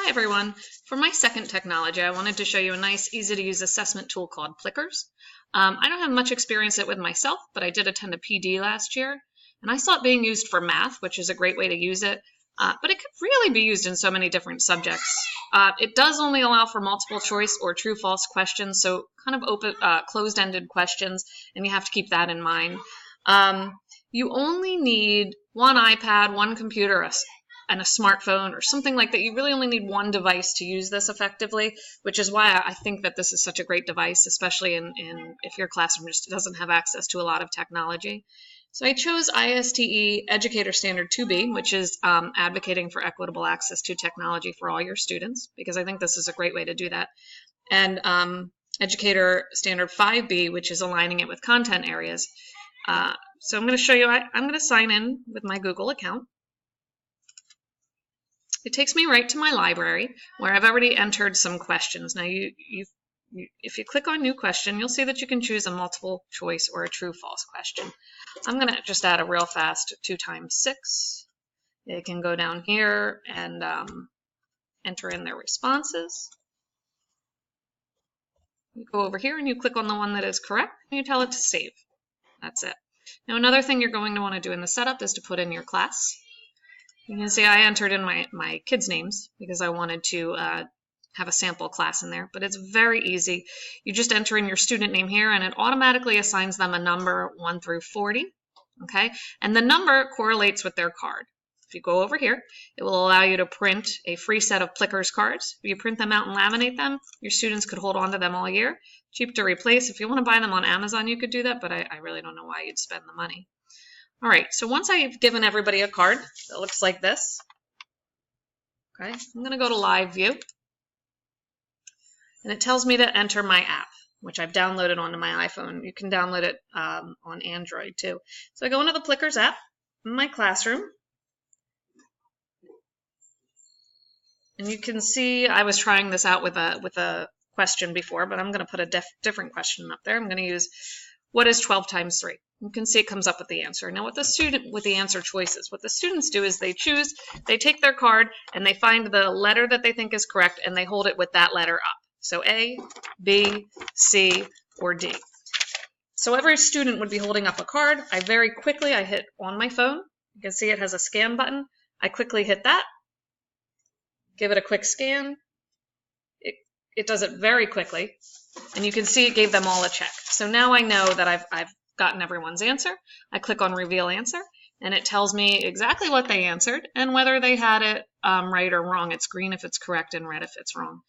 Hi everyone. For my second technology, I wanted to show you a nice, easy-to-use assessment tool called Plickers. I don't have much experience with it myself, but I did attend a PD last year, and I saw it being used for math, which is a great way to use it, but it could really be used in so many different subjects. It does only allow for multiple choice or true-false questions, so kind of open, closed-ended questions, and you have to keep that in mind. You only need one iPad, one computer, and a smartphone or something like that. You really only need one device to use this effectively, which is why I think that this is such a great device, especially if your classroom just doesn't have access to a lot of technology. So I chose ISTE Educator Standard 2B, which is advocating for equitable access to technology for all your students, because I think this is a great way to do that. And Educator Standard 5B, which is aligning it with content areas. So I'm going to show you, I'm going to sign in with my Google account. It takes me right to my library where I've already entered some questions. Now, if you click on New Question, you'll see that you can choose a multiple choice or a true-false question. I'm going to just add a real fast 2 times 6. They can go down here and enter in their responses. You go over here and you click on the one that is correct, and you tell it to save. That's it. Now, another thing you're going to want to do in the setup is to put in your class. You can see I entered in my kids' names because I wanted to have a sample class in there, but it's very easy. You just enter in your student name here, and it automatically assigns them a number 1 through 40, okay? And the number correlates with their card. If you go over here, it will allow you to print a free set of Plickers cards. If you print them out and laminate them, your students could hold on to them all year. Cheap to replace. If you want to buy them on Amazon, you could do that, but I really don't know why you'd spend the money. All right, so once I've given everybody a card that looks like this, okay, I'm going to go to Live View, and it tells me to enter my app, which I've downloaded onto my iPhone. You can download it on Android too. So I go into the Plickers app in my classroom, and you can see I was trying this out with a question before, but I'm going to put a different question up there. I'm going to use, what is 12 times 3? You can see it comes up with the answer. Now, with the answer choices, what the students do is they take their card and they find the letter that they think is correct and they hold it with that letter up. So A, B, C, or D. So every student would be holding up a card. I hit on my phone. You can see it has a scan button. I quickly hit that, give it a quick scan. It does it very quickly, and you can see it gave them all a check. So now I know that I've gotten everyone's answer. I click on Reveal Answer, and it tells me exactly what they answered and whether they had it right or wrong. It's green if it's correct and red if it's wrong.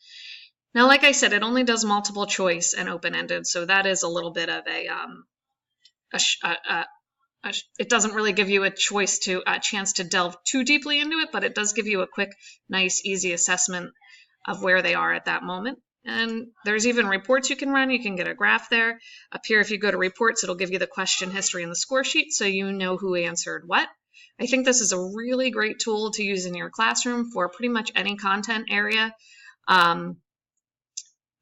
Now, like I said, it only does multiple choice and open-ended, so that is a little bit of it doesn't really give you a chance to delve too deeply into it, but it does give you a quick, nice, easy assessment of where they are at that moment. And there's even reports you can run. You can get a graph there. Up here, if you go to reports, it'll give you the question history and the score sheet so you know who answered what. I think this is a really great tool to use in your classroom for pretty much any content area.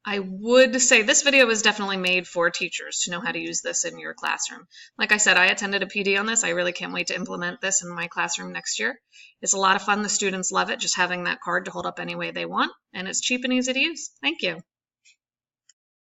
I would say this video was definitely made for teachers to know how to use this in your classroom. Like I said, I attended a PD on this. I really can't wait to implement this in my classroom next year. It's a lot of fun. The students love it, just having that card to hold up any way they want, and it's cheap and easy to use. Thank you.